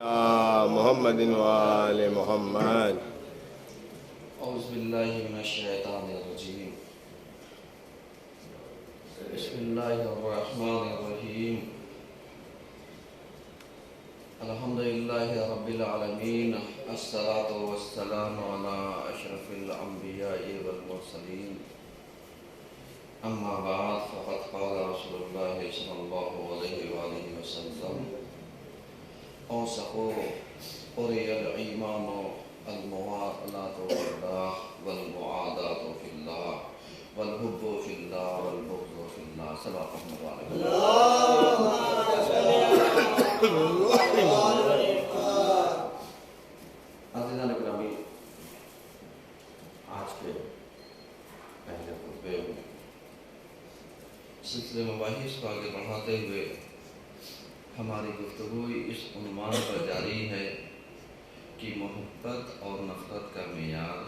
محمد وآل محمد. اعوذ باللہ من الشیطان الرجیم. بسم اللہ الرحمن الرحیم. الحمدللہ رب العالمین. الصلاة والسلام علی اشرف الانبیاء والمرسلین. اما بعد فقد قال رسول اللہ صلی اللہ علیہ وآلہ وسلم: اوثقوا قرئ الایمان الموالاة فی اللہ والمعاداة فی اللہ والحب فی اللہ والبغض فی اللہ. صلوات اللہ علیہ. عزیزان گرامی، آج کے پہلے خطبے میں سلسلے مباحث کو آگے بڑھاتے ہوئے ہماری گفتگو اس عنوان پر جاری ہے کہ محبت اور نفرت کا معیار.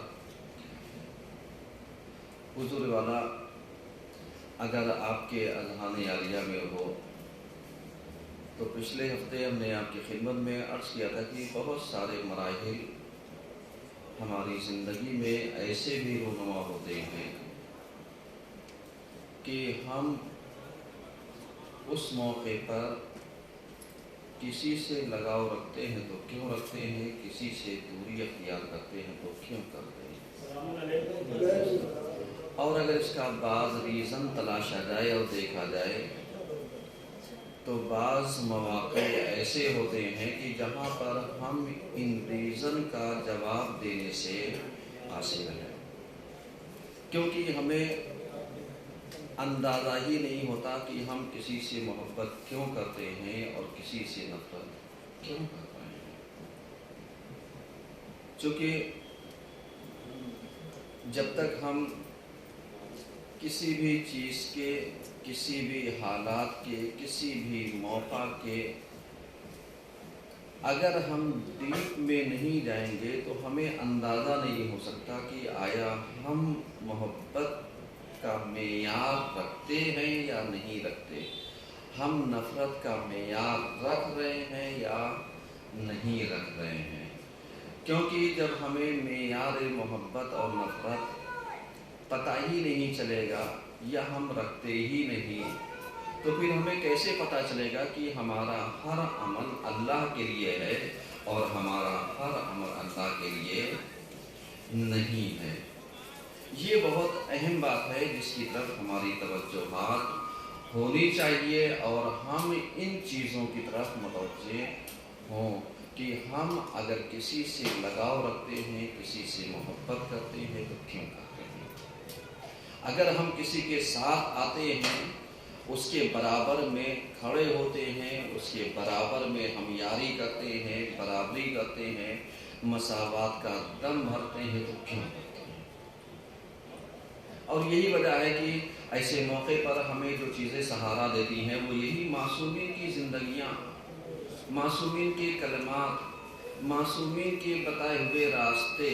حضور والا اگر آپ کے اذہان عالیہ میں ہو تو پچھلے ہفتے ہم نے آپ کی خدمت میں عرض کیا تھا کہ بہت سارے مراحل ہماری زندگی میں ایسے بھی رونما ہوتے ہیں کہ ہم اس موقع پر کسی سے لگاؤ رکھتے ہیں تو کیوں رکھتے ہیں، کسی سے دوری اختیار کرتے ہیں تو کیوں کرتے ہیں. اور اگر اس کا بعض ریزن تلاشا جائے اور دیکھا جائے تو بعض مواقع ایسے ہوتے ہیں کہ جہاں پر ہم ان ریزن کا جواب دینے سے قاصر ہیں، کیونکہ ہمیں اندازہ ہی نہیں ہوتا کہ ہم کسی سے محبت کیوں کرتے ہیں اور کسی سے نفرت کیوں کرتے ہیں. چونکہ جب تک ہم کسی بھی چیز کے، کسی بھی حالات کے، کسی بھی موقع کے اگر ہم ڈیپ میں نہیں جائیں گے تو ہمیں اندازہ نہیں ہو سکتا کہ آیا ہم محبت کا معیار رکھتے ہیں یا نہیں رکھتے، ہم نفرت کا معیار رکھ رہے ہیں یا نہیں رکھ رہے ہیں. کیونکہ جب ہمیں معیار محبت اور نفرت پتہ ہی نہیں چلے گا یا ہم رکھتے ہی نہیں تو پھر ہمیں کیسے پتہ چلے گا کہ ہمارا ہر عمل اللہ کے لیے ہے اور ہمارا ہر عمل اللہ کے لیے نہیں ہے. یہ بہت اہم بات ہے جس کی طرف ہماری توجہات ہونی چاہیے اور ہم ان چیزوں کی طرف متوجہ ہوں کہ ہم اگر کسی سے لگاؤ رکھتے ہیں، کسی سے محبت کرتے ہیں تو کیوں کرتے ہیں. اگر ہم کسی کے ساتھ آتے ہیں، اس کے برابر میں کھڑے ہوتے ہیں، اس کے برابر میں ہم یاری کرتے ہیں، برابری کرتے ہیں، مساوات کا دم بھرتے ہیں تو کیوں کرتے ہیں. اور یہی وجہ ہے کہ ایسے موقع پر ہمیں جو چیزیں سہارا دیتی ہیں وہ یہی معصومین کی زندگیاں، معصومین کے کلمات، معصومین کے بتائے ہوئے راستے،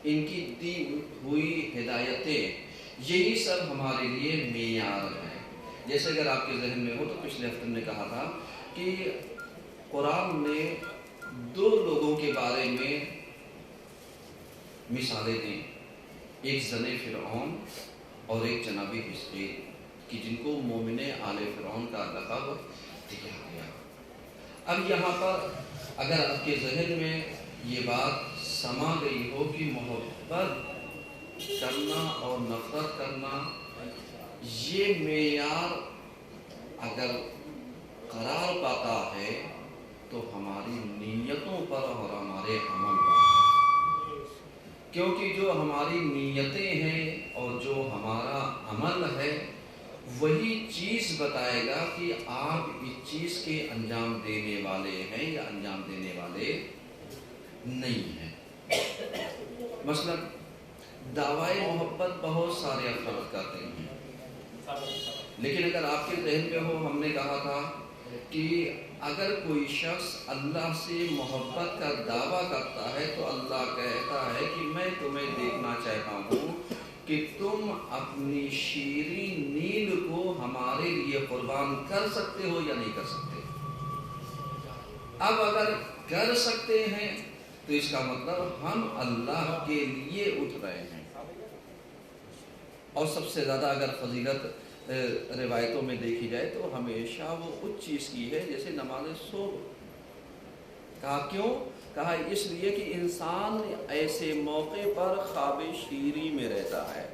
ان کی دی ہوئی ہدایتیں، یہی سب ہمارے لیے معیار ہیں. جیسے اگر آپ کے ذہن میں ہو تو پچھلے ہفتے نے کہا تھا کہ قرآن نے دو لوگوں کے بارے میں مثالیں دیں، ایک زن فرعون اور ایک جناب حزقیل کہ جن کو مومن آل فرعون کا لقب دیا گیا. اب یہاں پر اگر آپ کے ذہن میں یہ بات سما گئی ہو کہ محبت کرنا اور نفرت کرنا یہ معیار اگر قرار پاتا ہے تو ہماری نیتوں پر اور ہمارے عمل پر ہے. کیونکہ جو ہماری نیتیں ہیں اور جو ہمارا عمل ہے وہی چیز بتائے گا کہ آپ اس چیز کے انجام دینے والے ہیں یا انجام دینے والے نہیں ہیں. مثلا دعوی محبت بہت سارے افراد کرتے ہیں، لیکن اگر آپ کے ذہن میں ہو، ہم نے کہا تھا کہ اگر کوئی شخص اللہ سے محبت کا دعویٰ کرتا ہے تو اللہ کہتا ہے کہ میں تمہیں دیکھنا چاہتا ہوں کہ تم اپنی شیریں نیند کو ہمارے لیے قربان کر سکتے ہو یا نہیں کر سکتے. اب اگر کر سکتے ہیں تو اس کا مطلب ہم اللہ کے لیے اٹھ رہے ہیں. اور سب سے زیادہ اگر فضیلت روایتوں میں دیکھی جائے تو ہمیشہ وہ اس چیز کی ہے جیسے نماز صبح. کہا کیوں؟ کہا اس لیے کہ انسان ایسے موقع پر خواب شیری میں رہتا ہے،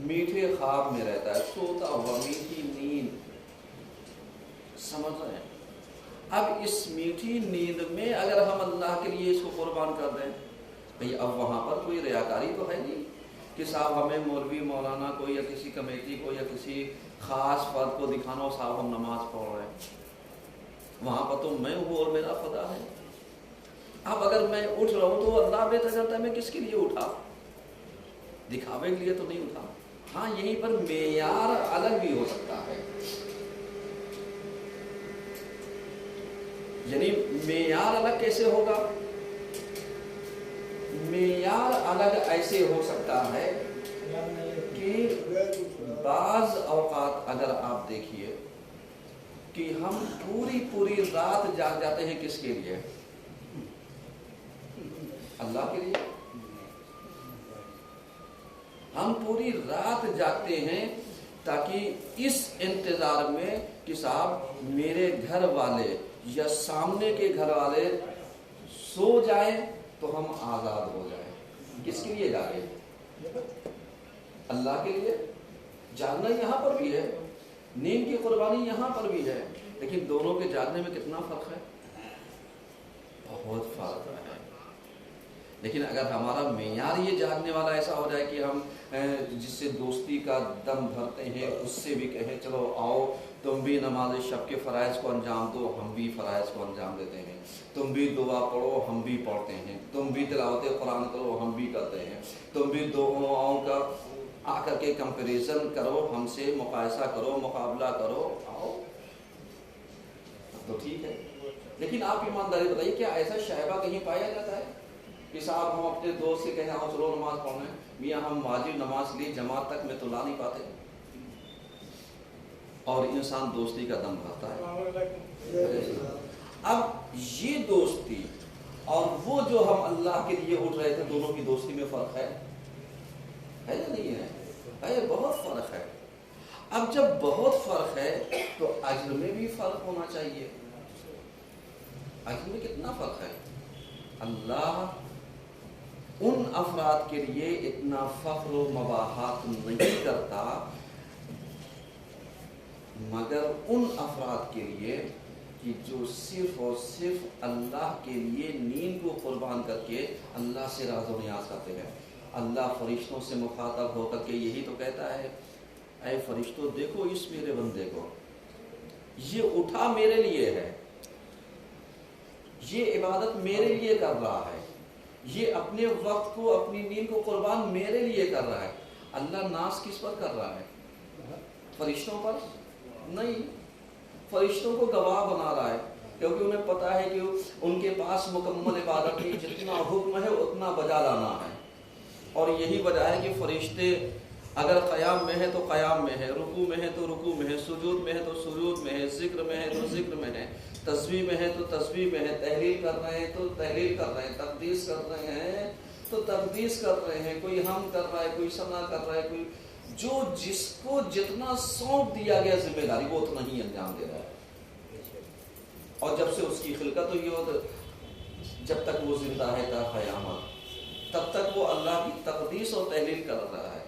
میٹھے خواب میں رہتا ہے، سوتا ہوا میٹھی نیند. سمجھ رہے ہیں؟ اب اس میٹھی نیند میں اگر ہم اللہ کے لیے اس کو قربان کر دیں بھئی، اب وہاں پر کوئی ریاکاری تو ہے نہیں کہ صاحب ہمیں مولوی مولانا کو یا کسی کمیٹی کو یا کسی خاص فرد کو دکھانا ہو صاحب ہم نماز پڑھ رہے ہیں. وہاں پر تو میں ہوں اور میرا خدا ہے. اب اگر میں اٹھ رہا ہوں تو اللہ بہتر کرتا ہے میں کس کے لیے اٹھا، دکھاوے کے لیے تو نہیں اٹھا. ہاں یہیں پر معیار الگ بھی ہو سکتا ہے. یعنی معیار الگ کیسے ہوگا؟ معیار الگ ایسے ہو سکتا ہے کہ بعض اوقات اگر آپ دیکھیے کہ ہم پوری رات جاگ جاتے ہیں کس کے لیے؟ اللہ کے لیے. ہم پوری رات جاگتے ہیں تاکہ اس انتظار میں کہ صاحب میرے گھر والے یا سامنے کے گھر والے سو جائیں تو ہم آزاد ہو جائیں. کس کے لیے جاگے؟ اللہ کے لیے. جاگنا یہاں پر بھی ہے، نیند کی قربانی یہاں پر بھی ہے، لیکن دونوں کے جاگنے میں کتنا فرق ہے؟ بہت فرق ہے. لیکن اگر ہمارا معیار یہ جاگنے والا ایسا ہو جائے کہ ہم جس سے دوستی کا دم بھرتے ہیں اس سے بھی کہیں چلو آؤ تم بھی نماز شب کے فرائض کو انجام دو، ہم بھی فرائض کو انجام دیتے ہیں. تم بھی دعا پڑھو، ہم بھی پڑھتے ہیں. تم بھی تلاوت قرآن کرو، ہم بھی کرتے ہیں. تم بھی دعاؤں کا آ کر کے کمپیریزن کرو، ہم سے مقایسہ کرو، مقابلہ کرو، آؤ تو ٹھیک ہے. لیکن آپ ایمانداری بتائیے کیا ایسا شائبہ کہیں پایا جاتا ہے کہ صاحب ہم اپنے دوست سے کہیں آؤ چلو نماز پڑھنا ہے، میاں ہم واجب نماز کے لیے جماعت تک میں تو لا نہیں پاتے، اور انسان دوستی کا دم بھرتا ہے. اب یہ دوستی اور وہ جو ہم اللہ کے لیے اٹھ رہے تھے دونوں کی دوستی میں فرق ہے یا نہیں ہے؟ بہت فرق ہے. اب جب بہت فرق ہے تو اجر میں بھی فرق ہونا چاہیے. اجر میں کتنا فرق ہے؟ اللہ ان افراد کے لیے اتنا فخر و مباحات نہیں کرتا مگر ان افراد کے لیے کہ جو صرف اور صرف اللہ کے لیے نیند کو قربان کر کے اللہ سے راز و نیاز کرتے ہیں. اللہ فرشتوں سے مخاطب ہو کر کے یہی تو کہتا ہے اے فرشتوں دیکھو اس میرے بندے کو، یہ اٹھا میرے لیے ہے، یہ عبادت میرے لیے کر رہا ہے، یہ اپنے وقت کو اپنی نیند کو قربان میرے لیے کر رہا ہے. اللہ ناز کس پر کر رہا ہے؟ فرشتوں پر نہیں، فرشتوں کو گواہ بنا رہا ہے کیونکہ انہیں پتا ہے کہ ان کے پاس مکمل عبادت کی جتنا حکم ہے اتنا بجا لانا ہے. اور یہی وجہ ہے کہ فرشتے اگر قیام میں ہے تو قیام میں ہے، رکوع میں ہے تو رکوع میں ہے، سجود میں ہے تو سجود میں ہے، ذکر میں ہے تو ذکر میں ہے، تسبیح میں ہے تو تسبیح میں ہے، تحلیل کر رہے ہیں تو تحلیل کر رہے ہیں، تقدیس کر رہے ہیں تو تقدیس کر رہے ہیں، کوئی حمد کر رہا ہے، کوئی ثنا کر رہا ہے، کوئی جو جس کو جتنا سونپ دیا گیا ذمہ داری وہ اتنا ہی انجام دے رہا ہے. اور جب سے اس کی خلقت ہوئی ہو جب تک وہ زندہ ہے تا قیامت تب تک وہ اللہ کی تقدیس اور تحلیل کر رہا ہے.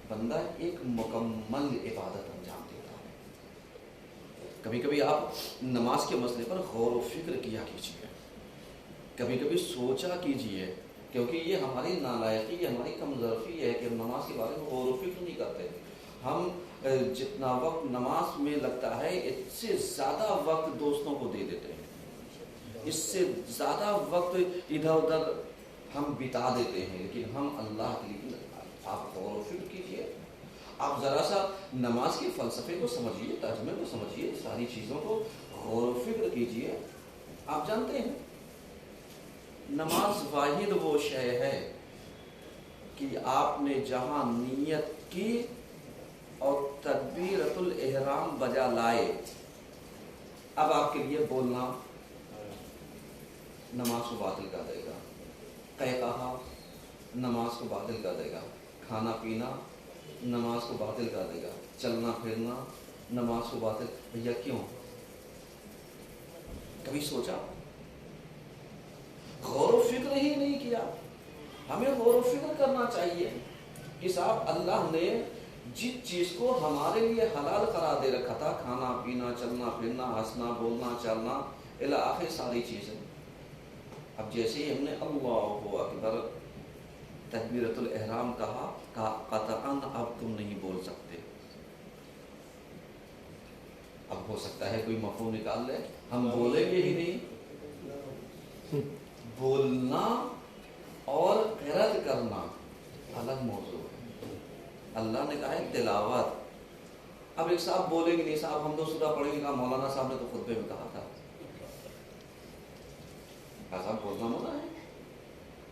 بندہ ایک مکمل عبادت انجام دیتا ہے. کبھی کبھی آپ نماز کے مسئلے پر غور و فکر کیا کیجیے، کبھی کبھی سوچا کیجیے، کیونکہ یہ ہماری نالائقی، یہ ہماری کمزوری ہے کہ ہم نماز کے بارے میں غور و فکر نہیں کرتے. ہم جتنا وقت نماز میں لگتا ہے اس سے زیادہ وقت دوستوں کو دے دیتے ہیں، اس سے زیادہ وقت ادھر ادھر ہم بتا دیتے ہیں. لیکن ہم اللہ کے لیے آپ غور و فکر کیجیے، آپ ذرا سا نماز کے فلسفے کو سمجھیے، ترجمے کو سمجھیے، ساری چیزوں کو غور و فکر کیجیے. آپ جانتے ہیں نماز واحد وہ شے ہے کہ آپ نے جہاں نیت کی اور تکبیرۃ الاحرام بجا لائے، اب آپ کے لیے بولنا نماز کو باطل کر دے گا، کہا نماز کو باطل کر دے گا، کھانا پینا نماز کو باطل کر دے گا، چلنا پھرنا نماز کو باطل۔ بھیا کیوں؟ کبھی سوچا؟ غور و فکر ہی نہیں کیا۔ ہمیں غور و فکر کرنا چاہیے کہ صاحب اللہ نے جس چیز کو ہمارے لیے حلال قرار دے رکھا تھا، کھانا پینا چلنا پھرنا ہنسنا بولنا چلنا الی آخر ساری چیزیں، اب جیسے ہی ہم نے اللہ اکبر تکبیرۃ الاحرام کہا قطعاً اب تم نہیں بول سکتے۔ اب ہو سکتا ہے کوئی مفہوم نکال لے، ہم بولیں گے ہی نہیں۔ بولنا اور قرأت کرنا الگ موضوع ہے۔ اللہ نے کہا ہے تلاوت، اب ایک صاحب بولیں گے نہیں، صاحب ہم تو سورہ پڑھیں گے، کہا مولانا صاحب نے تو خطبے میں کہا تھا، صاحب بولنا منع ہے۔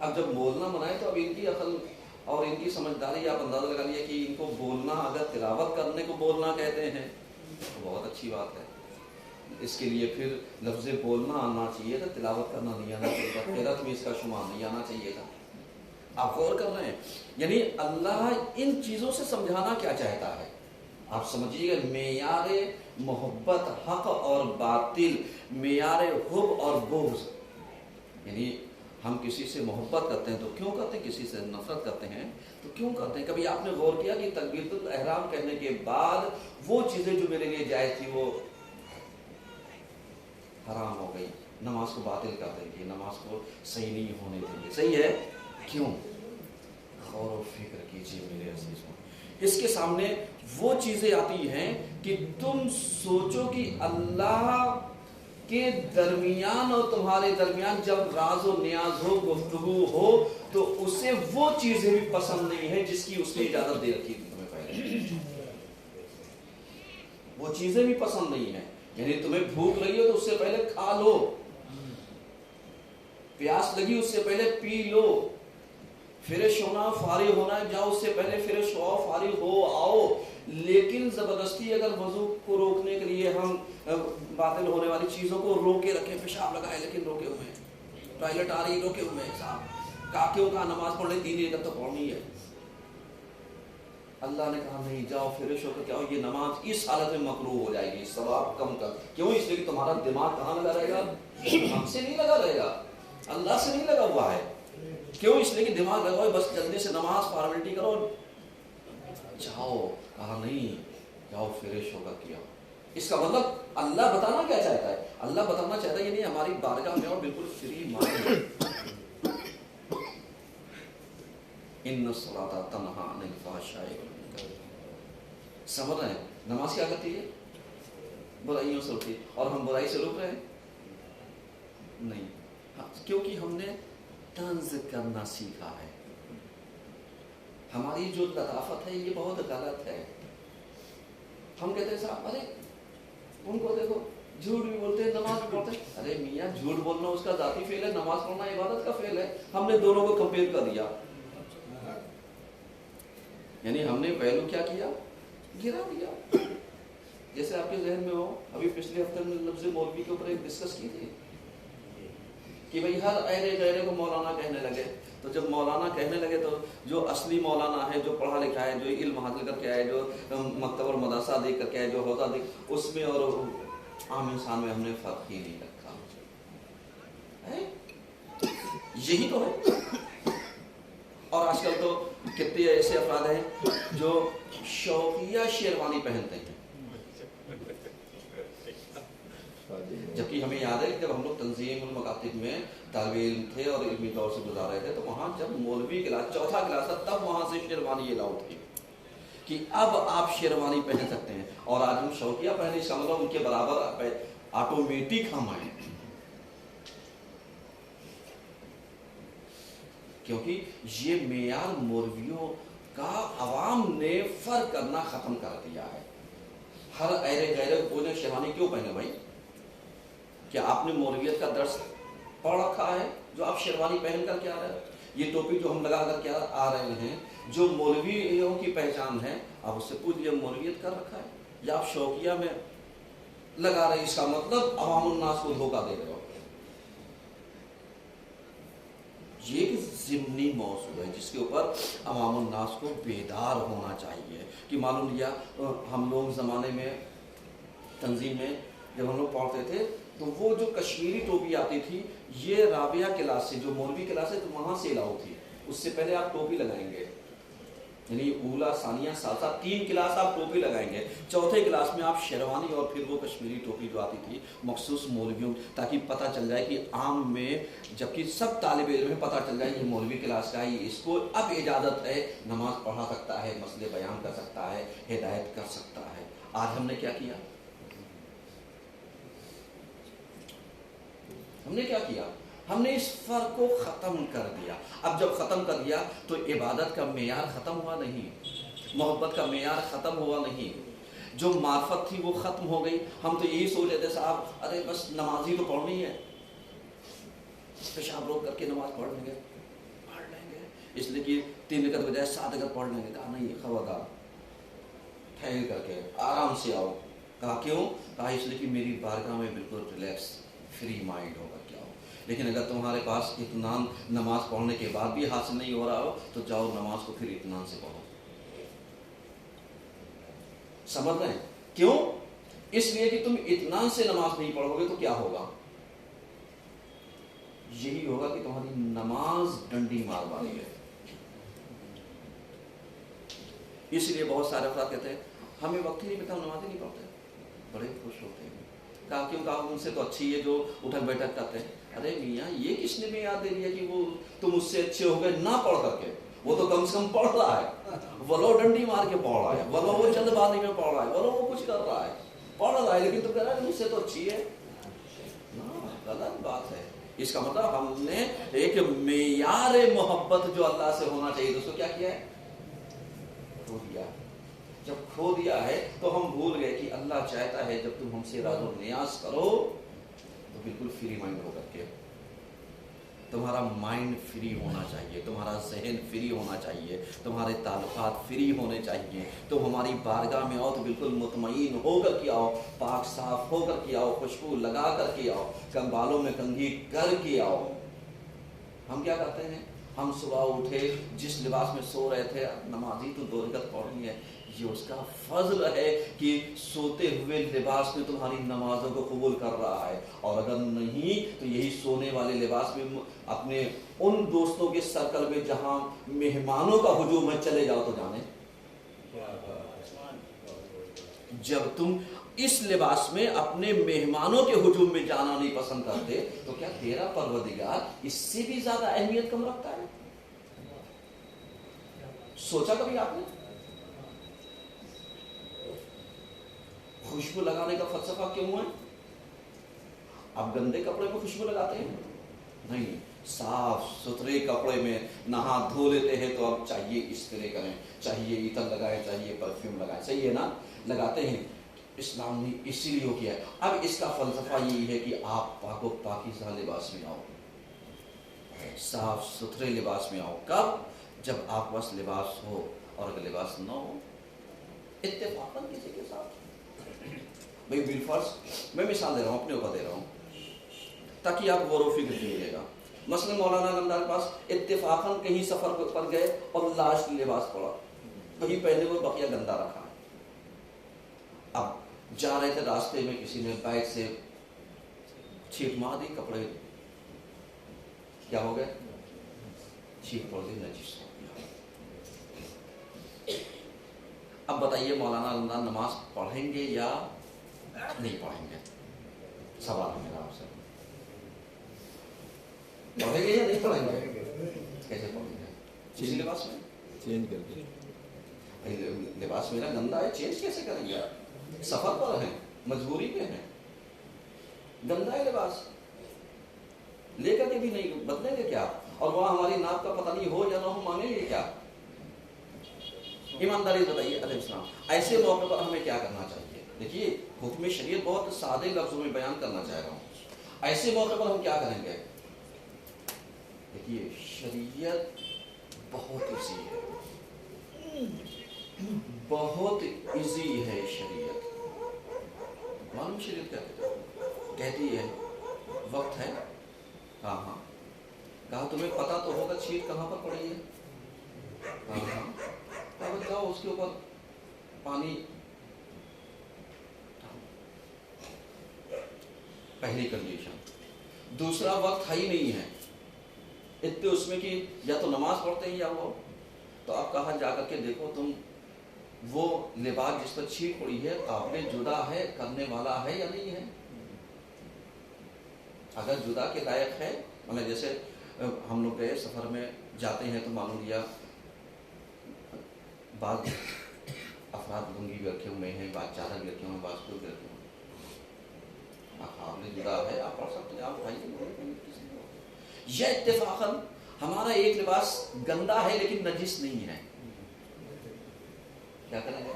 اب جب بولنا منع ہے تو اب ان کی عقل اور ان کی سمجھداری آپ اندازہ لگا لیا کہ ان کو بولنا، اگر تلاوت کرنے کو بولنا کہتے ہیں تو بہت اچھی بات ہے، اس کے لیے پھر لفظ بولنا آنا چاہیے تھا، تلاوت کرنا نہیں آنا چاہیے تھا، قرأت میں اس کا شمار نہیں آنا چاہیے تھا۔ آپ غور کر رہے ہیں؟ یعنی اللہ ان چیزوں سے سمجھانا کیا چاہتا ہے، آپ سمجھیے گا معیار محبت حق اور باطل، معیار حب اور بغض، یعنی ہم کسی سے محبت کرتے ہیں تو کیوں کرتے ہیں، کسی سے نفرت کرتے ہیں تو کیوں کرتے ہیں۔ کبھی آپ نے غور کیا کہ تکبیرۃ الاحرام کہنے کے بعد وہ چیزیں جو میرے لیے جائز تھی وہ حرام ہو گئی، نماز کو باطل کر دیں گے، نماز کو صحیح نہیں ہونے دیں گے، صحیح ہے کیوں؟ غور و فکر کیجیے میرے عزیزوں، اس کے سامنے وہ چیزیں آتی ہیں کہ تم سوچو کہ اللہ کے درمیان اور تمہارے درمیان جب راز و نیاز ہو، گفتگو ہو، تو اسے وہ چیزیں بھی پسند نہیں ہے جس کی اس نے اجازت دے رکھی تھی تمہیں پہلے، وہ چیزیں بھی پسند نہیں ہیں۔ یعنی تمہیں بھوک لگی ہو تو اس سے پہلے کھا لو، پیاس لگی اس سے پہلے پی لو، فریش ہونا فارغ ہونا جاؤ اس سے پہلے فریش ہو فارغ ہو آؤ، لیکن زبردستی اگر وضو کو روکنے کے لیے ہم باطل ہونے والی چیزوں کو روکے رکھیں، پیشاب لگائے لیکن روکے ہوئے ہیں، ٹوائلٹ آ رہی روکے ہوئے ہیں، صاحب کاکیوں کا نماز پڑھنے 3 رکعت تو پڑھنی ہے، اللہ نے کہا نہیں جاؤ فریش ہو کر کے آؤ، یہ نماز اس حالت میں مکروہ ہو جائے گی، ثواب کم کر، کیوں؟ اس لیے کہ تمہارا دماغ کہاں لگا رہے گا، ہم سے نہیں لگا رہے گا، اللہ سے نہیں لگا ہوا ہے، کیوں؟ اس لیے کہ دماغ لگا ہوا بس جلدی سے نماز فارمیلٹی کرو جاؤ، کہا نہیں جاؤ فریش ہو کر کے آؤ۔ اس کا مطلب اللہ بتانا کیا چاہتا ہے؟ اللہ بتانا چاہتا ہے یعنی ہماری بارگاہ میں اور بالکل فری مائنڈ، ان الصلاۃ تنہی عن الفحشاء والمنکر، سمجھ رہے ہیں؟ نماز کیا کرتی ہے؟ برائیوں سے روکتی ہے، اور ہم برائی سے روک رہے ہیں؟ نہیں، کیونکہ ہم نے طنز کرنا سیکھا ہے، ہماری جو لطافت ہے یہ بہت غلط ہے، ہم کہتے ہیں صاحب ارے ان کو دیکھو جھوٹ بھی بولتے ہیں نماز بھی پڑھتے ہیں، ارے میاں جھوٹ بولنا اس کا ذاتی فعل ہے، نماز پڑھنا عبادت کا فعل ہے، ہم نے دونوں کو کمپیئر کر دیا، یعنی ہم نے پہلو کیا کیا، گرا دیا۔ جیسے آپ کے ذہن میں ہو ابھی پچھلے ہفتے میں لفظ مولوی کے اوپر ایک ڈسکس کی تھی کہ بھئی ہر ایرے غیرے کو مولانا کہنے لگے، تو جب مولانا کہنے لگے تو جو اصلی مولانا ہے، جو پڑھا لکھا ہے، جو علم حاصل کر کے آئے، جو مکتب اور مدرسہ دیکھ کر کے آئے، جو ہوتا دیکھ، اس میں اور عام انسان میں ہم نے فرق ہی نہیں رکھا، یہی تو ہے۔ اور آج کل تو کتنے ایسے افراد ہیں جو شوقیہ شیروانی پہنتے ہیں، جبکہ ہمیں یاد ہے کہ جب ہم لوگ تنظیم المکاتب میں طالب علم تھے اور علمی طور سے گزار رہے تھے تو وہاں جب مولوی کلاس چوتھا کلاس تھا تب وہاں سے شیروانی الاؤڈ تھی کہ اب آپ شیروانی پہن سکتے ہیں، اور آج ہم شوقیہ پہنے، اس کا مطلب ان کے برابر آٹومیٹک ہم آئے، کیونکہ یہ معیار مولویوں کا عوام نے فرق کرنا ختم کر دیا ہے۔ ہر ایرے غیرے کو نے شیروانی کیوں پہنے بھائی؟ کیا آپ نے مولویت کا درس پڑھ رکھا ہے جو آپ شیروانی پہن کر کے آ رہے ہیں؟ یہ ٹوپی جو ہم لگا کر کے آ رہے ہیں جو مولویوں کی پہچان ہے، آپ اس سے پوچھ لیا مولویت کر رکھا ہے یا آپ شوقیہ میں لگا رہے، اس کا مطلب عوام الناس کو دھوکہ دے رہے ہو. یہ ایک ضمنی موضوع ہے جس کے اوپر عوام الناس کو بیدار ہونا چاہیے کہ معلوم لیا. ہم لوگ زمانے میں تنظیم میں جب ہم لوگ پڑھتے تھے تو وہ جو کشمیری ٹوپی آتی تھی یہ رابعہ کلاس سے، جو مولوی کلاس ہے تو وہاں سے الاؤ تھی. اس سے پہلے آپ ٹوپی لگائیں گے، یعنی اولا ثانیہ ثالثہ 3 کلاس آپ ٹوپی لگائیں گے، چوتھے کلاس میں آپ شیروانی اور پھر وہ کشمیری ٹوپی جو آتی تھی مخصوص مولویوں، تاکہ پتہ چل جائے کہ عام میں، جبکہ سب طالب علم میں پتہ چل جائے یہ مولوی کلاس کا ہے، یہ اس کو اب اجازت ہے، نماز پڑھا سکتا ہے، مسئلے بیان کر سکتا ہے، ہدایت کر سکتا ہے. آج ہم نے کیا کیا؟ ہم نے اس فرق کو ختم کر دیا. اب جب ختم کر دیا تو عبادت کا معیار ختم ہوا نہیں، محبت کا معیار ختم ہوا نہیں، جو معرفت تھی وہ ختم ہو گئی. ہم تو یہی سوچ لیتے صاحب ارے بس نماز ہی تو پڑھنی ہے، پیشاب روک کر کے نماز پڑھ لیں گے، اس لیے کہ 3 رکعت بجائے 7 رکعت پڑھ لیں گے. کہا نہیں، خبردار، ٹھہر کر کے آرام سے آؤ. کہا کیوں؟ کہا اس لیے کہ میری بارگاہ میں بالکل ریلیکس فری مائنڈ ہو کر کے آؤ. لیکن اگر تمہارے پاس اطمینان نماز پڑھنے کے بعد بھی حاصل نہیں ہو رہا ہو تو جاؤ نماز کو پھر اطمینان سے پڑھو. سمجھ رہے ہیں کیوں؟ اس لیے کہ تم اطمینان سے نماز نہیں پڑھو گے تو کیا ہوگا؟ یہی ہوگا کہ تمہاری نماز ڈنڈی مار والی ہے. اس لیے بہت سارے افراد کہتے ہیں ہمیں وقت ہی نہیں ملتا، نماز ہی نہیں پڑھتے. بڑے خوش ہوتے ہیں. کہا کیوں؟ کہا ان سے تو اچھی ہے جو اٹھک بیٹھک کرتے ہیں. ارے میاں یہ کس نے میں یاد دے دیا کہ وہ تم اس سے اچھے ہو گئے نہ پڑھ کر کے؟ وہ تو کم سے کم پڑھ رہا ہے، ولو ڈنڈی مار کے پڑھ رہا ہے، ولو وہ چند بانی میں پڑھ رہا ہے، ولو وہ کچھ کر رہا ہے، پڑھ رہا ہے. لیکن تم کہہ رہا ہے مجھ سے تو اچھی ہے. غلط بات ہے. اس کا مطلب ہم نے ایک معیار محبت جو اللہ سے ہونا چاہیے دوستوں کیا کیا ہے؟ کھو دیا. جب کھو دیا ہے تو ہم بھول گئے کہ اللہ چاہتا ہے جب تم ہم سے راز و نیاز کرو تو بالکل فری مائنڈ ہو کر کے. تمہارا مائنڈ فری ہونا چاہیے، تمہارا ذہن فری ہونا چاہیے، تمہارے تعلقات فری ہونے چاہیے. تو ہماری بارگاہ میں آؤ تو بالکل مطمئن ہو کر کے آؤ، پاک صاف ہو کر کے آؤ، خوشبو لگا کر کے آؤ، بالوں میں کنگھی کر کے آؤ. ہم کیا کرتے ہیں؟ ہم صبح اٹھے جس لباس میں سو رہے تھے، نمازی تو 2 رکعت پڑھنی ہے. یہ اس کا فضل ہے کہ سوتے ہوئے لباس میں تمہاری نمازوں کو قبول کر رہا ہے. اور اگر نہیں تو یہی سونے والے لباس میں اپنے ان دوستوں کے سرکل میں جہاں مہمانوں کا ہجوم ہے چلے جاؤ تو جانے. جب تم اس لباس میں اپنے مہمانوں کے ہجوم میں جانا نہیں پسند کرتے تو کیا تیرا پروردگار اس سے بھی زیادہ اہمیت کم رکھتا ہے؟ سوچا کبھی آپ نے؟ خوشبو لگانے کا فلسفہ کیوں ہے؟ آپ گندے کپڑے میں خوشبو لگاتے ہیں؟ نہیں، صاف ستھرے کپڑے میں نہا دھو لیتے ہیں تو اب چاہیے استرے کریں، چاہیے عطر لگائیں، چاہیے پرفیوم لگائیں. صحیح ہے نا؟ لگاتے ہیں. اسلام نے اسی لیے کیا ہے. اب اس کا فلسفہ یہی ہے کہ آپ پاک و پاکیزہ لباس میں آؤ، صاف ستھرے لباس میں آؤ. کب؟ جب آپ کے پاس لباس ہو. اور اگر لباس نہ ہو اتفاقاً کسی کے ساتھ بھائی بالفرض میں مثال دے رہا ہوں، اپنے اوپر دے رہا ہوں تاکہ آپ غور و فکر کیجیے گا. مثلا مولانا گندار کے پاس اتفاقاً کہیں سفر پر گئے اور لاشت لباس پڑا، وہی پہنے ہوئے بقیہ گندا رکھا ہے. اب جا رہے تھے راستے میں کسی نے بائک سے چھینٹ مار دی، کپڑے کیا ہو گئے؟ چھینٹ پڑ دی، نجس ہو گیا. اب بتائیے مولانا گندار نماز پڑھیں گے یا نہیں پڑھیں گے؟ سوال ہے میرا آپ سے. پڑھیں گے یا نہیں پڑھیں گے؟ کیسے پڑھیں گے؟ اسی لباس میں چینج کر کے. لباس میرا گندا ہے، چینج کیسے کریں گے؟ سفر پر ہیں، مجبوری پہ ہیں، گندا ہے لباس، لے کر کے بھی نہیں بدلیں گے کیا؟ اور وہاں ہماری ناپ کا پتہ نہیں ہو یا نہ ہو، مانیں گے کیا؟ ایمانداری بتائیے علیہ السلام. ایسے موقع پر ہمیں کیا کرنا چاہیے؟ دیکھیے حکم شریعت بہت سادے لفظوں میں بیان کرنا چاہ رہا ہوں. ایسے موقع پر ہم کیا کریں گے؟ دیکھیے شریعت بہت ایسی ہے. بہت ایزی ہے شریعت. معلوم شریعت کیا کہتی ہے؟ وقت ہے. ہاں کہا تمہیں پتا تو ہوگا چھیٹ کہاں پر پڑی ہے. ہاں جاؤ اس کے اوپر پانی. پہلی کنڈیشن. دوسرا وقت ہے ہی نہیں ہے اتنے اس میں کہ یا تو نماز پڑھتے ہیں یا وہ. تو اب کہا جا کر کے دیکھو تم وہ لباس جس پر چھیٹ پڑی ہے قابل جدا ہے کرنے والا ہے یا نہیں ہے. اگر جدا کے لائق ہے مطلب جیسے ہم لوگ گئے سفر میں جاتے ہیں تو معلوم لیا بعض افراد لنگی بھی رکھے ہوئے ہیں, بعض چادر بھی رکھے ہوئے ہیں, بعض کوئی بھی رکھے ہوئے ہیں. قابل جدا ہے آپ پڑھ سکتے ہیں. آپ بھائی یہ اتفاقاً ہمارا ایک لباس گندا ہے لیکن نجس نہیں ہے. کیا کریں گے؟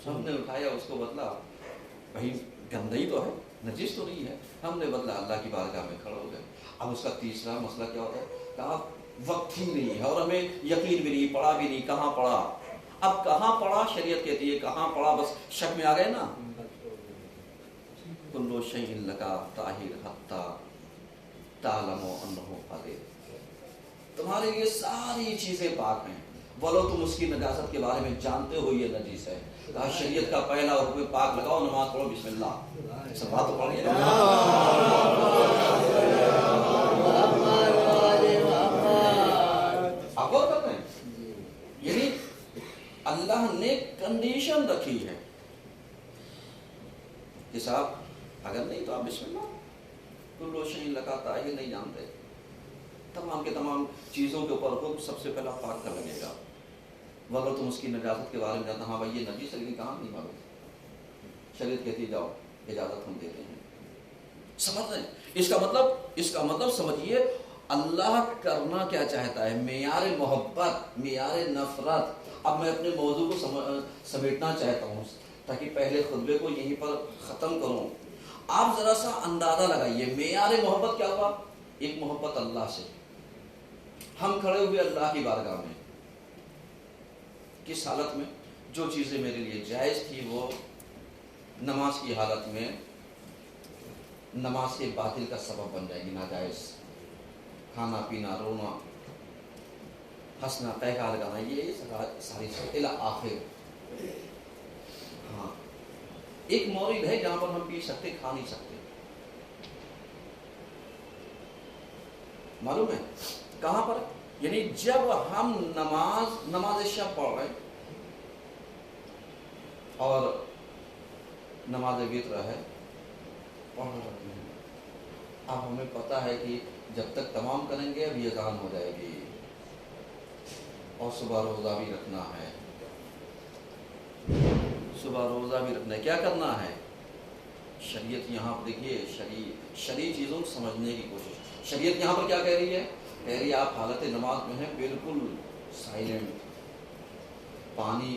ہم نے اٹھایا اس کو بدلا. بھائی گندا ہی تو ہے نجس تو نہیں ہے. ہم نے بدلا اللہ کی بارگاہ میں کھڑے ہو گئے. اب اس کا تیسرا مسئلہ کیا ہوتا ہے؟ کہا وقت ہی نہیں ہے اور ہمیں یقین بھی نہیں, پڑھا بھی نہیں. کہاں پڑھا؟ اب کہاں پڑھا شریعت کہتی ہے کہاں پڑھا, بس شک میں آ گئے نا. کلو شیء لکا طاہر حتی تعلم انہ قادر. تمہارے لیے ساری چیزیں پاک ہیں بولو تم اس کی نجاست کے بارے میں جانتے ہو یہ نجیس ہے. کہا شریعت کا پہلا حکم پاک لگاؤ, نماز پڑھو بسم اللہ. سب بات تو پڑھیے. آپ غور کرتے ہیں یعنی اللہ نے کنڈیشن رکھی ہے کہ صاحب اگر نہیں تو آپ بسم اللہ. کوئی روشنی لگاتا ہے یہ نہیں جانتے. تمام کے تمام چیزوں کے اوپر حکم سب سے پہلا پاک کا لگے گا. وگر تم اس کی نجاست کے بارے میں جاننا, ہاں بھائی یہ نجیس ہے لیکن کہاں نہیں معلوم. شریعت کہتی جاؤ اجازت ہم دیتے ہیں. سمجھ رہے ہیں اس کا مطلب سمجھیے اللہ کرنا کیا چاہتا ہے. معیار محبت, معیار نفرت. اب میں اپنے موضوع کو سمیٹنا چاہتا ہوں تاکہ پہلے خطبے کو یہیں پر ختم کروں. آپ ذرا سا اندازہ لگائیے معیار محبت کیا ہوا. ایک محبت اللہ سے. ہم کھڑے ہوئے اللہ کی بارگاہ میں کس حالت میں؟ جو چیزیں میرے لیے جائز تھی وہ نماز کی حالت میں نماز کے باطل کا سبب بن جائے گی. ناجائز کھانا پینا, رونا, ہنسنا, تہکا لگانا, یہ ساری الی آخر. ہاں ایک مورد ہے جہاں پر ہم پی سکتے کھا نہیں سکتے. معلوم ہے کہاں پر؟ یعنی جب ہم نماز شب پڑھ رہے اور نماز وتر ہے پڑھ رہے ہیں. اب ہمیں پتا ہے کہ جب تک تمام کریں گے اب یہ اذان ہو جائے گی اور صبح روزہ بھی رکھنا ہے. صبح روزہ بھی رکھنا ہے. کیا کرنا ہے؟ شریعت یہاں پر دیکھیے شرعی چیزوں کو سمجھنے کی کوشش. شریعت یہاں پر کیا کہہ رہی ہے؟ کہہ رہی ہے آپ حالت نماز میں ہیں بالکل سائلنٹ, پانی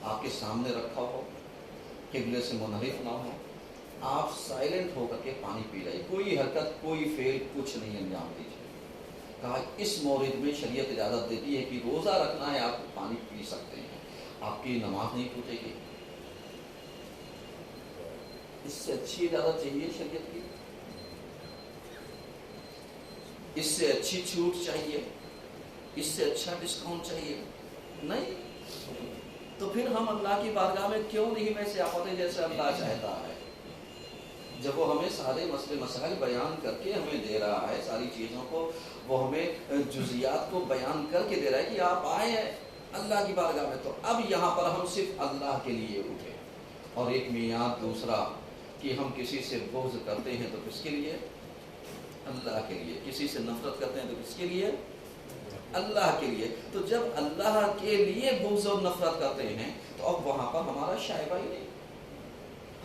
آپ کے سامنے رکھا ہو, قبلے سے منحرف نہ ہو, آپ سائلنٹ ہو کر کے پانی پی جائیے. کوئی حرکت کوئی فعل کچھ نہیں انجام دیجیے. کہا اس مورد میں شریعت اجازت دیتی ہے کہ روزہ رکھنا ہے آپ پانی پی سکتے ہیں, آپ کی نماز نہیں ٹوٹے گی. اس سے اچھی اجازت چاہیے شریعت کی؟ اس سے اچھی چھوٹ چاہیے؟ اس سے اچھا ڈسکاؤنٹ چاہیے؟ نہیں. تو پھر ہم اللہ کی بارگاہ میں کیوں نہیں ویسے آتے جیسے اللہ چاہتا ہے؟ جب وہ ہمیں سارے مسئلے مسائل بیان کر کے ہمیں دے رہا ہے, ساری چیزوں کو وہ ہمیں جزیات کو بیان کر کے دے رہا ہے کہ آپ آئے ہیں اللہ کی بارگاہ میں, تو اب یہاں پر ہم صرف اللہ کے لیے اٹھے. اور ایک معیار دوسرا کہ ہم کسی سے بغض کرتے ہیں تو کس کے لیے؟ اللہ کے لیے. کسی سے نفرت کرتے ہیں تو کس کے لیے؟ اللہ کے لیے. تو جب اللہ کے لیے بغض اور نفرت کرتے ہیں تو اب وہاں پر ہمارا شائبہ ہی نہیں.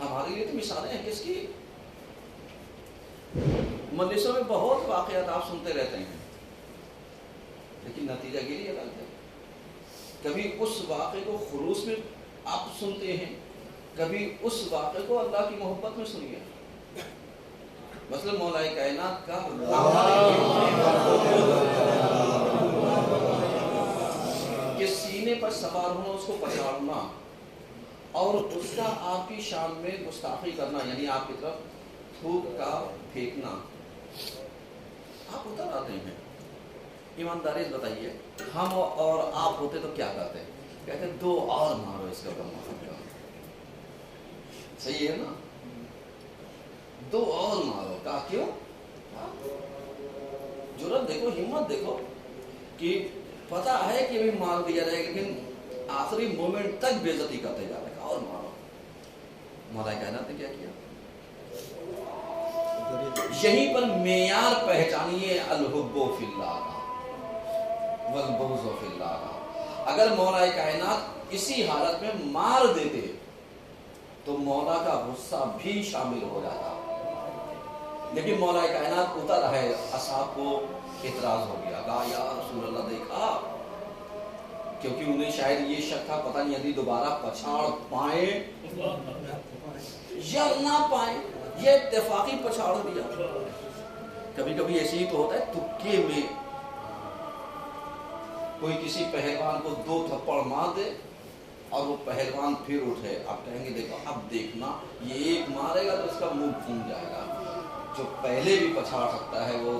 ہمارے لیے تو مثالیں ہیں کس کی؟ مجلسوں میں بہت واقعات آپ سنتے رہتے ہیں لیکن نتیجہ گیری الگ ہے. کبھی اس واقعے کو خلوص میں آپ سنتے ہیں, کبھی اس واقعے کو اللہ کی محبت میں سنیے. مثلا مولا کائنات کا کہ سینے پر سوار ہونا، اس کو پچھاڑنا اور اس کا آپ کی شان میں گستاخی کرنا، یعنی آپ کی طرف تھوک کا پھینکنا، آپ اتر آتے ہیں۔ ایمانداری سے بتائیے، ہم اور آپ ہوتے تو کیا کرتے؟ کہتے دو اور مارو اس کا کم، صحیح ہے نا؟ دو اور مارو، کہا کیوں؟ جرأت دیکھو، ہمت دیکھو کہ پتا ہے کہ بھی مار دیا جائے گا، لیکن آخری مومنٹ تک بے عزتی کرتے جا رہے ہیں، اور مارو۔ مولا کائنات نے کیا کیا؟ یہیں پر معیار پہچانیے الحب فی اللہ والبغض فی اللہ۔ اگر مولا کائنات اسی حالت میں مار دیتے تو مولا کا غصہ بھی شامل ہو جاتا، لیکن مولا کائنات اتر ہے، اصحاب کو اعتراض ہو گیا، کہا یا رسول اللہ دیکھا، کیونکہ انہیں شاید یہ شک تھا پتہ نہیں یعنی دوبارہ پچھاڑ پائیں یا نہ پائیں، یہ اتفاقی پچھاڑ دیا۔ کبھی کبھی ایسے ہی تو ہوتا ہے، تکے میں کوئی کسی پہلوان کو 2 تھپڑ مار دے اور وہ پہلوان پھر اٹھے، آپ کہیں گے دیکھو اب دیکھنا یہ ایک مارے گا تو اس کا منہ پھون جائے گا۔ جو پہلے بھی پچھاڑ سکتا ہے وہ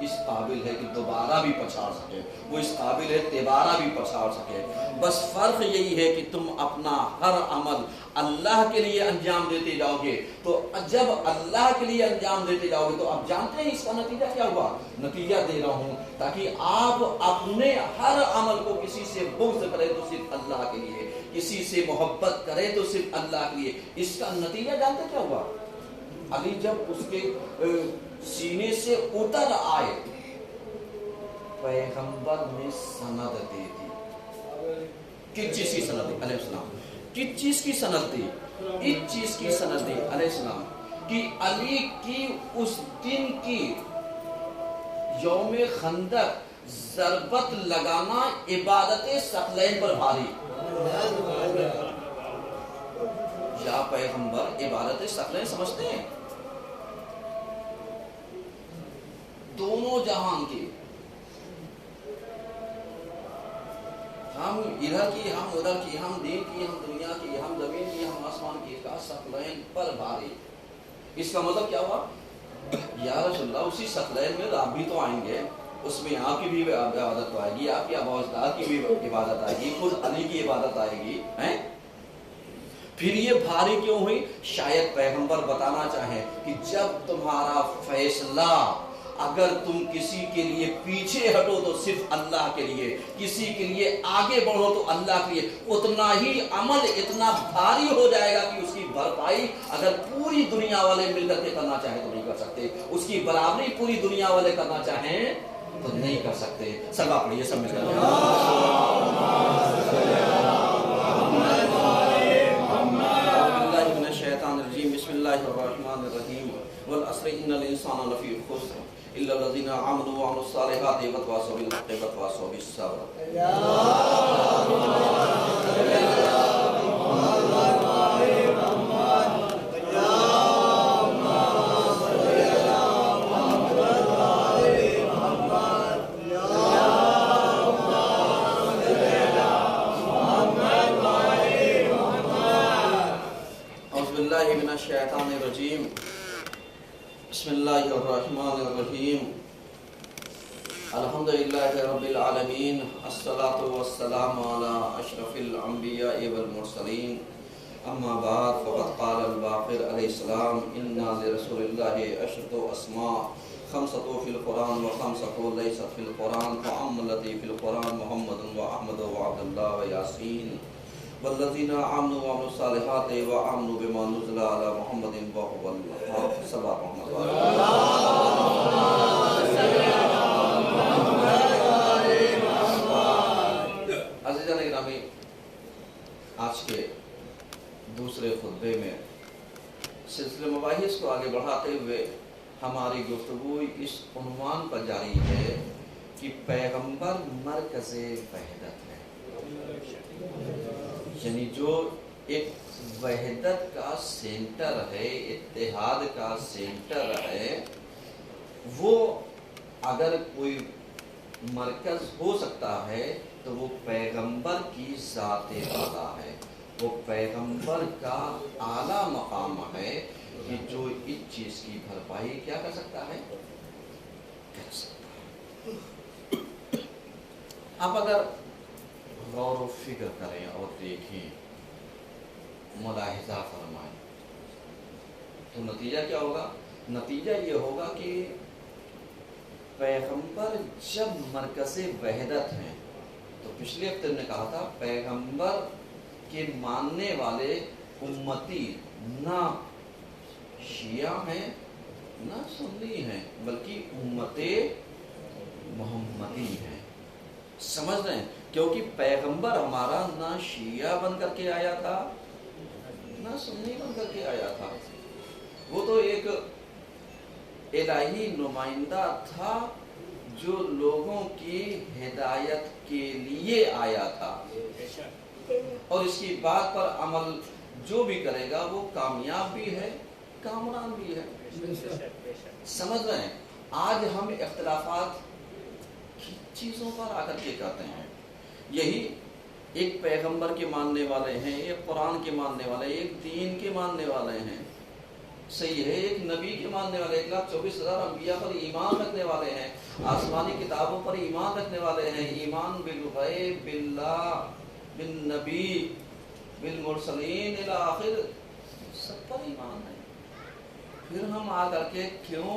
اس قابل ہے کہ دوبارہ بھی پچھاڑ سکے، وہ اس قابل ہے دوبارہ بھی پچھاڑ سکے۔ بس فرق یہی ہے کہ تم اپنا ہر عمل اللہ کے لیے انجام دیتے جاؤ گے، تو جب اللہ کے لیے انجام دیتے جاؤ گے تو آپ جانتے ہیں اس کا نتیجہ کیا ہوا؟ نتیجہ دے رہا ہوں تاکہ آپ اپنے ہر عمل کو کسی سے بغض کرے تو صرف اللہ کے لیے، کسی سے محبت کرے تو صرف اللہ کے لیے۔ اس کا نتیجہ جانتے کیا ہوا؟ علی جب اس کے سینے سے اتر آئے، پیغمبر نے سند دے دی۔ کس چیز کی سند دی؟ علیہ السلام کس چیز کی سند دی؟ اس چیز کی سند دی علیہ السلام کہ علی کی اس دن کی یوم خندق ضربت لگانا عبادت ثقلین پر بھاری۔ یا پیغمبر عبادت ثقلین سمجھتے ہیں؟ دونوں جہان کی، ہم ادھر کی، ہم ادھر کی، ہم دین کی، ہم دنیا کی، ہم زمین کی، ہم آسمان کی، کا ثقلین پر بھاری۔ اس کا مطلب کیا ہوا؟ یا رسول اللہ اسی ثقلین میں آپ بھی تو آئیں گے، اس میں آپ کی بھی عبادت آئے گی، آپ کے ابا اجداد کی بھی عبادت آئے گی، خود علی کی عبادت آئے گی، ہیں؟ پھر یہ بھاری کیوں ہوئی؟ شاید پیغمبر بتانا چاہیں کہ جب تمہارا فیصلہ، اگر تم کسی کے لیے پیچھے ہٹو تو صرف اللہ کے لیے، کسی کے لیے آگے بڑھو تو اللہ کے لیے، اتنا ہی عمل اتنا بھاری ہو جائے گا کہ اس کی بھرپائی اگر پوری دنیا والے مل کر کے کرنا چاہیں تو نہیں کر سکتے، اس کی برابری پوری دنیا والے کرنا چاہیں تو نہیں کر سکتے۔ سب آپ پڑھیے، سب مل کر بسم اللہ الرحمن الرحیم والعصر ان الانسان لفی خسر الا الذین آمنوا وعملوا الصالحات وتواصوا بالحق وتواصوا بالصبر۔ من الشیطان الرجیم بسم اللہ الرحمن الرحیم الحمدللہ رب العالمین الصلاة والسلام علی اشرف الانبیاء والمرسلین اما بعد فقد قال الباقر علیہ السلام انا لرسول اللہ عشرۃ اسماء خمسۃ فی القرآن وخمسۃ لیست فی القرآن فأما التي فی القرآن محمد وأحمد وعبد اللہ ویاسین والذین آمنوا وعملوا الصالحات وآمنوا بما نزل علی محمد وهو الحق۔ صلوات محمد عزیزان گرامی، آج کے دوسرے خطبے میں سلسلہ مباحث کو آگے بڑھاتے ہوئے ہماری گفتگو اس عنوان پر جاری ہے کہ پیغمبر مرکز وحدت ہے، یعنی جو ایک وحدت کا سینٹر ہے، اتحاد کا سینٹر ہے، وہ اگر کوئی مرکز ہو سکتا ہے تو وہ پیغمبر کی ذات والا ہے، وہ پیغمبر کا اعلیٰ مقام ہے کہ جو اس چیز کی بھرپائی کیا کر سکتا ہے، کر سکتا ہے۔ اب اگر غور و فکر کریں اور دیکھیں، ملاحظہ فرمائیں، تو نتیجہ کیا ہوگا؟ نتیجہ یہ ہوگا کہ پیغمبر جب مرکز وحدت ہیں، تو پچھلے ہفتے نے کہا تھا پیغمبر کے ماننے والے امتی نہ شیعہ ہیں نہ سنی ہیں، بلکہ امت محمدی ہیں۔ سمجھ رہے ہیں؟ کیونکہ پیغمبر ہمارا نہ شیعہ بن کر کے آیا تھا نہ سنی بن کر کے آیا تھا، وہ تو ایک الہی نمائندہ تھا جو لوگوں کی ہدایت کے لیے آیا تھا، اور اس کی بات پر عمل جو بھی کرے گا وہ کامیاب بھی ہے، کامران بھی ہے۔ سمجھ رہے ہیں؟ آج ہم اختلافات چیزوں پر آ کر کے کرتے ہیں، یہی ایک پیغمبر کے ماننے والے ہیں، ایک قرآن کے ماننے والے، ایک دین کے ماننے والے ہیں، صحیح ہے، ایک نبی کے ماننے والے، 1,24,000 انبیاء پر ایمان رکھنے والے ہیں، آسمانی کتابوں پر ایمان رکھنے والے ہیں، ایمان بالغیب، باللہ، بالنبی، بالمرسلین الی آخر، سب پر ایمان ہے۔ پھر ہم آ کر کے کیوں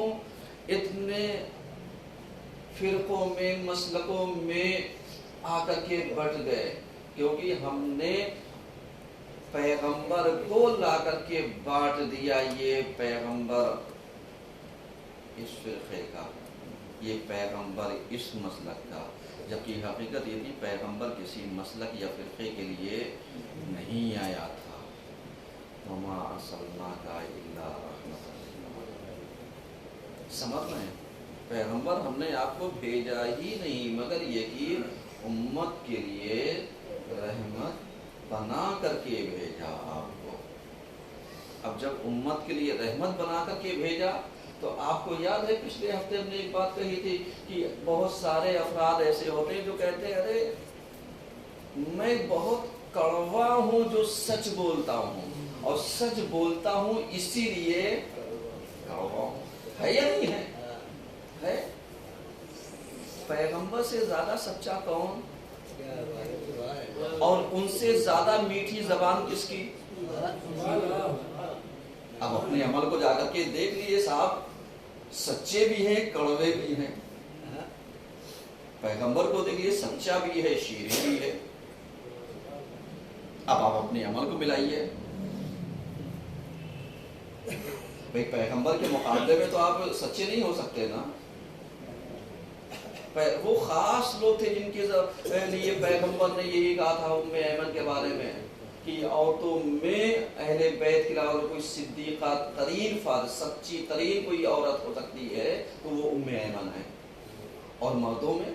اتنے فرقوں میں، مسلکوں میں آ کر کے بٹ گئے؟ کیونکہ ہم نے پیغمبر کو لا کر کے بانٹ دیا، یہ پیغمبر اس فرقے کا، یہ پیغمبر اس مسلک کا، جبکہ حقیقت یہ تھی پیغمبر کسی مسلک یا فرقے کے لیے نہیں آیا تھا۔ وما ارسلناک الا رحمۃ للعالمین۔ سمجھ رہے ہیں؟ پیغمبر ہم نے آپ کو بھیجا ہی نہیں مگر یہ کہ امت کے لیے رحمت بنا کر کے بھیجا آپ کو۔ اب جب امت کے لیے رحمت بنا کر کے بھیجا تو آپ کو یاد ہے پچھلے ہفتے ہم نے ایک بات کہی تھی کہ بہت سارے افراد ایسے ہوتے ہیں جو کہتے ہیں ارے میں بہت کڑوا ہوں جو سچ بولتا ہوں، اور سچ بولتا ہوں اسی لیے کڑوا ہوں۔ ہے یا نہیں ہے؟ ہے۔ پیغمبر سے زیادہ سچا کون؟ اور ان سے زیادہ میٹھی زبان کس کی؟ اب اپنے عمل کو جا کر کے دیکھ لیجیے صاحب، سچے بھی ہیں کڑوے بھی ہیں۔ پیغمبر کو دیکھیے سچا بھی ہے شیریں بھی ہے۔ اب آپ اپنے عمل کو ملائیے، بھئی پیغمبر کے مقابلے میں تو آپ سچے نہیں ہو سکتے نا۔ وہ خاص لوگ تھے جن کے لیے پیغمبر نے یہی کہا تھا ام ایمن کے بارے میں کہ عورتوں میں اہل بیت کے علاوہ کوئی صدیقہ ترین فرد، سچی ترین کوئی عورت ہو سکتی ہے تو وہ ام ایمن ہے، اور مردوں میں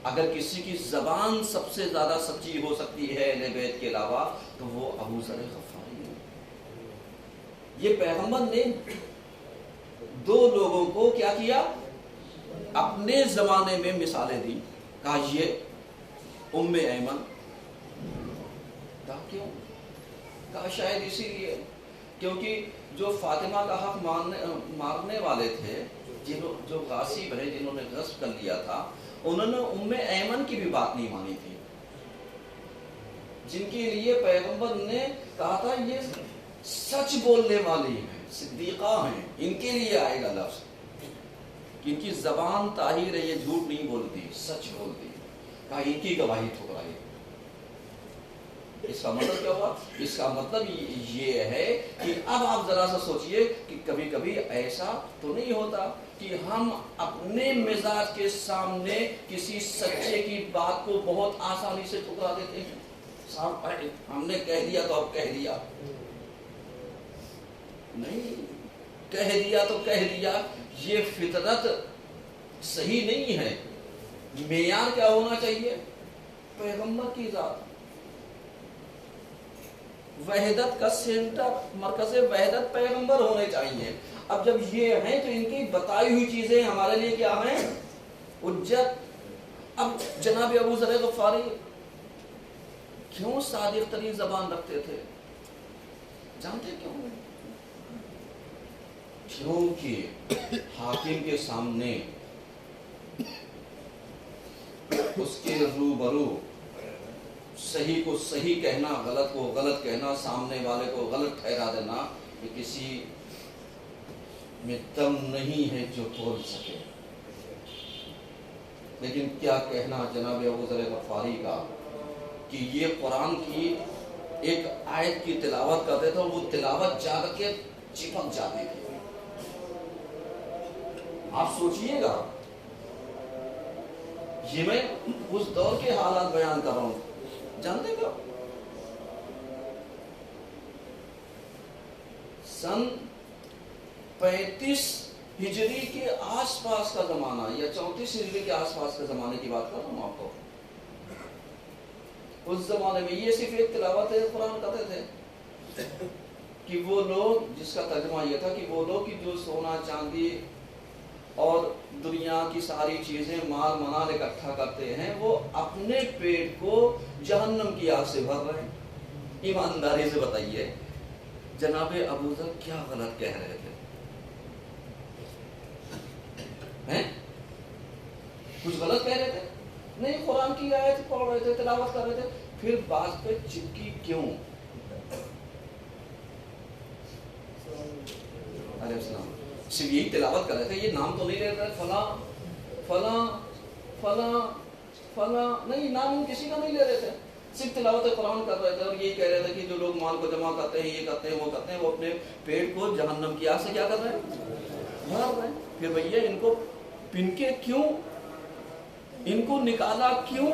اگر کسی کی زبان سب سے زیادہ سچی ہو سکتی ہے اہل بیت کے علاوہ تو وہ ابو ذر غفاری ہے۔ یہ پیغمبر نے دو لوگوں کو کیا کیا؟ اپنے زمانے میں مثالیں دی، کہا یہ ام ایمن، کہا کیوں؟ کہا شاید اسی لیے کیونکہ جو فاطمہ کا حق مارنے والے تھے، جو غاصب ہے، جنہوں نے غصب کر لیا تھا، انہوں نے ام ایمن کی بھی بات نہیں مانی تھی، جن کے لیے پیغمبر نے کہا تھا یہ سچ بولنے والی ہیں، صدیقہ ہیں، ان کے لیے آئے گا لفظ کہ ان کی زبان طاہر ہے، یہ جھوٹ نہیں بولتی، سچ بولتی، کہا ان کی گواہی ٹھکرائی۔ اس کا مطلب کیا ہوا؟ اس کا مطلب یہ ہے کہ اب آپ ذرا سا سوچئے کہ کبھی کبھی ایسا تو نہیں ہوتا کہ ہم اپنے مزاج کے سامنے کسی سچے کی بات کو بہت آسانی سے ٹھکرا دیتے ہیں، صاحب ہم نے کہہ دیا تو اب کہہ دیا، نہیں کہہ دیا تو کہہ دیا، یہ فطرت صحیح نہیں ہے۔ معیار کیا ہونا چاہیے؟ پیغمبر کی ذات، وحدت کا سینٹر، مرکز وحدت پیغمبر ہونے چاہیے۔ اب جب یہ ہیں تو ان کی بتائی ہوئی چیزیں ہمارے لیے کیا ہیں؟ حجت، اب جناب ابو ذر غفاری کیوں صادق ترین زبان رکھتے تھے؟ جانتے کیوں؟ کیونکہ حاکم کے سامنے اس کے روبرو صحیح کو صحیح کہنا، غلط کو غلط کہنا، سامنے والے کو غلط ٹھہرا دینا، یہ کسی میں دم نہیں ہے جو تول سکے۔ لیکن کیا کہنا جناب ابو ذر غفاری کا کہ یہ قرآن کی ایک آیت کی تلاوت کرتے تھے اور وہ تلاوت جا کے چپک جاتی تھی۔ آپ سوچئے گا، یہ میں اس دور کے حالات بیان کر رہا ہوں، جانتے کیا؟ سن 35 ہجری کے آس پاس کا زمانہ یا 34 ہجری کے آس پاس کے زمانے کی بات کر رہا ہوں آپ کو۔ اس زمانے میں یہ صرف ایک تلاوت قرآن کرتے تھے کہ وہ لوگ، جس کا ترجمہ یہ تھا کہ وہ لوگ کہ جو سونا چاندی اور دنیا کی ساری چیزیں مال منال اکٹھا کرتے ہیں، وہ اپنے پیٹ کو جہنم کی آگ سے بھر رہے ہیں۔ ایمانداری سے بتائیے جناب ابو ذر کیا غلط کہہ رہے تھے؟ کچھ غلط کہہ رہے تھے؟ نہیں، قرآن کی آیت پڑھ رہے تھے، تلاوت کر رہے تھے، پھر بات پہ چپکی کیوں؟ علیہ السلام صرف یہی تلاوت کر رہے تھے، یہ نام تو نہیں لے رہے، فلاں فلاں فلاں فلاں، نہیں، نام کسی کا نہیں لے رہے تھے، صرف تلاوت قرآن کر رہے تھے اور یہی کہہ رہے تھے کہ جو لوگ مال کو جمع کرتے ہیں، یہ کرتے ہیں، وہ کرتے ہیں، وہ اپنے پیٹ کو جہنم کی آگ سے کیا کر رہے ہیں؟ بھر رہے ہیں۔ پھر بھیا ان کو پن کے کیوں؟ ان کو نکالا کیوں؟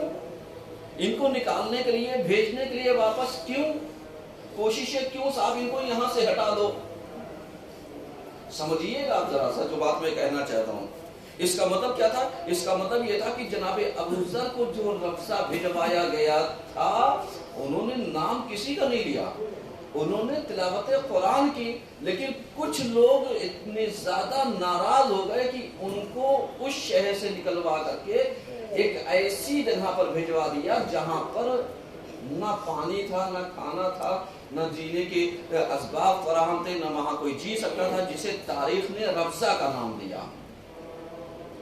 ان کو نکالنے کے لیے، بھیجنے کے لیے واپس کیوں؟ کوششیں کیوں؟ صاحب ان کو یہاں سے ہٹا دو۔ سمجھیے گا آپ ذرا سا جو بات میں کہنا چاہتا ہوں۔ اس کا مطلب کیا تھا؟ اس کا مطلب یہ تھا کہ جناب ابو ذر کو جو رفسہ بھجوایا گیا تھا، انہوں نے نام کسی کا نہیں لیا، انہوں نے تلاوت قرآن کی، لیکن کچھ لوگ اتنے زیادہ ناراض ہو گئے کہ ان کو اس شہر سے نکلوا کر کے ایک ایسی جگہ پر بھیجوا دیا جہاں پر نہ پانی تھا، نہ کھانا تھا، نہ جینے کے اسباب فراہم تھے، نہ وہاں کوئی جی سکتا تھا، جسے تاریخ نے رفضہ کا نام دیا،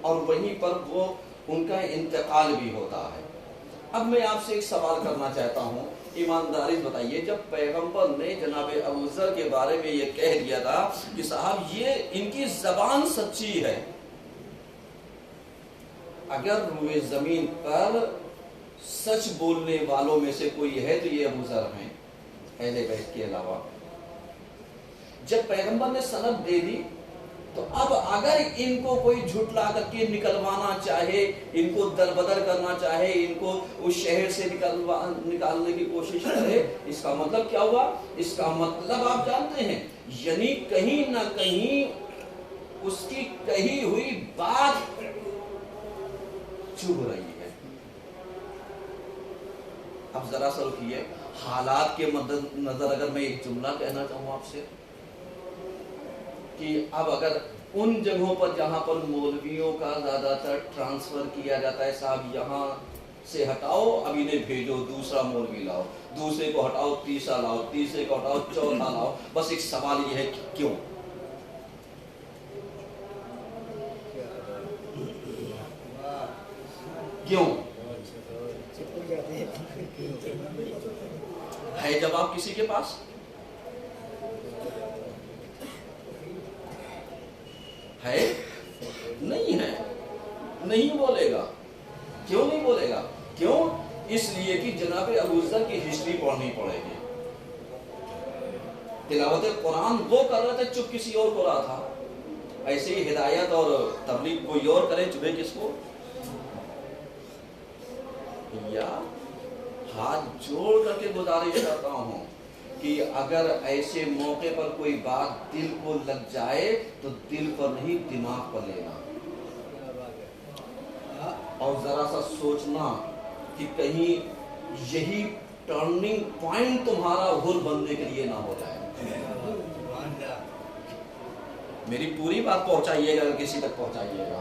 اور وہیں پر وہ ان کا انتقال بھی ہوتا ہے۔ اب میں آپ سے ایک سوال کرنا چاہتا ہوں، ایمانداری بتائیے، جب پیغمبر نے جناب ابو ذر کے بارے میں یہ کہہ دیا تھا کہ صاحب یہ ان کی زبان سچی ہے، اگر روئے زمین پر سچ بولنے والوں میں سے کوئی ہے تو یہ ابو ذر ہیں، اہل بیت کے علاوہ۔ جب پیغمبر نے سند دے دی تو اب اگر ان کو کوئی جھٹلا کر کے نکلوانا چاہے، ان کو دربدر کرنا چاہے، ان کو اس شہر سے نکالنے کی کوشش کرے، اس کا مطلب کیا ہوا؟ اس کا مطلب آپ جانتے ہیں، یعنی کہیں نہ کہیں اس کی کہی ہوئی بات چبھ رہی ہے۔ اب ذرا سا رکیے، حالات کے مد نظر اگر میں ایک جملہ کہنا چاہوں آپ سے کہ اب اگر ان جگہوں پر جہاں پر مولویوں کا زیادہ تر ٹرانسفر کیا جاتا ہے، صاحب یہاں سے ہٹاؤ، اب انہیں بھیجو، دوسرا مولوی لاؤ، دوسرے کو ہٹاؤ، تیسرا لاؤ، تیسرے کو ہٹاؤ، چوتھا لاؤ، بس ایک سوال یہ ہے کہ کیوں؟ کیوں ہے جواب کسی کے پاس؟ ہے؟ نہیں ہے، نہیں بولے گا۔ کیوں نہیں بولے گا؟ کیوں؟ اس لیے کہ جناب ابو ذر کی ہسٹری پڑھنی پڑے گی۔ تلاوت قرآن وہ کر رہے تھے، چپ کسی اور کو رہا تھا۔ ایسے ہی ہدایت اور تبلیغ کوئی اور کرے، چبھے کس کو؟ یا ہاتھ جوڑ کر کے گزارش کرتا ہوں کہ اگر ایسے موقع پر کوئی بات دل کو لگ جائے تو دل پر نہیں، دماغ پر لینا، اور ذرا سا سوچنا کہ کہیں یہی ٹرننگ پوائنٹ تمہارا غر بننے کے لیے نہ ہو جائے۔ میری پوری بات پہنچائیے گا، کسی تک پہنچائیے گا۔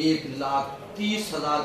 1,30,000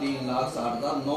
3,60,000, 9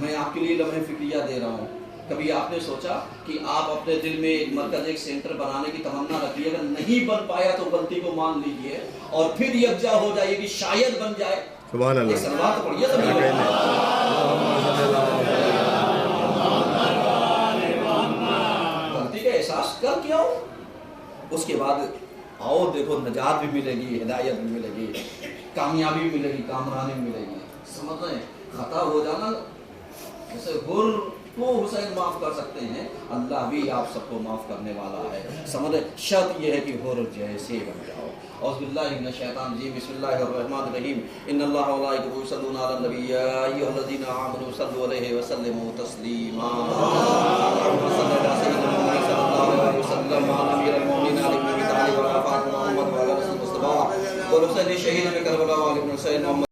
میں آپ کے لیے لمحہ فکریہ دے رہا ہوں. کبھی آپ نے سوچا کہ آپ اپنے دل میں ایک مرکز، ایک سینٹر بنانے کی تمنا رکھیے، اگر نہیں بن پایا تو غلطی کو مان لیجئے اور پھر یکجا ہو جائیے کہ شاید بن جائے. سبحان اللہ. ایک صلوات پڑھیے غلطی کا احساس کر کے آؤ، اس کے بعد آؤ دیکھو نجات بھی ملے گی، ہدایت بھی ملے گی، کامیابی بھی ملے گی، کامرانی بھی ملے گی. سمجھ رہے ہیں؟ خطا ہو جانا جیسے حر کو حسین معاف کر سکتے ہیں، اللہ بھی آپ سب کو معاف کرنے والا ہے. سمجھ رہے؟ شرط یہ ہے کہ حر جیسے بن جاؤ. اعوذ باللہ من الشیطان الرجیم. بسم اللہ الرحمن الرحیم. ان اللہ و ملائکتہ یصلون علی النبی یا ایھا الذین آمنوا صلوا علیہ وسلموا تسلیما. اللهم صل علی سیدنا محمد صلی اللہ علیہ وسلم وعلی امیر المؤمنین علی بن ابی طالب وعلی فاطمہ محمد وعلی رسول مصطفیٰ والحسین شہید کربلا وعلی ابن حسین محمد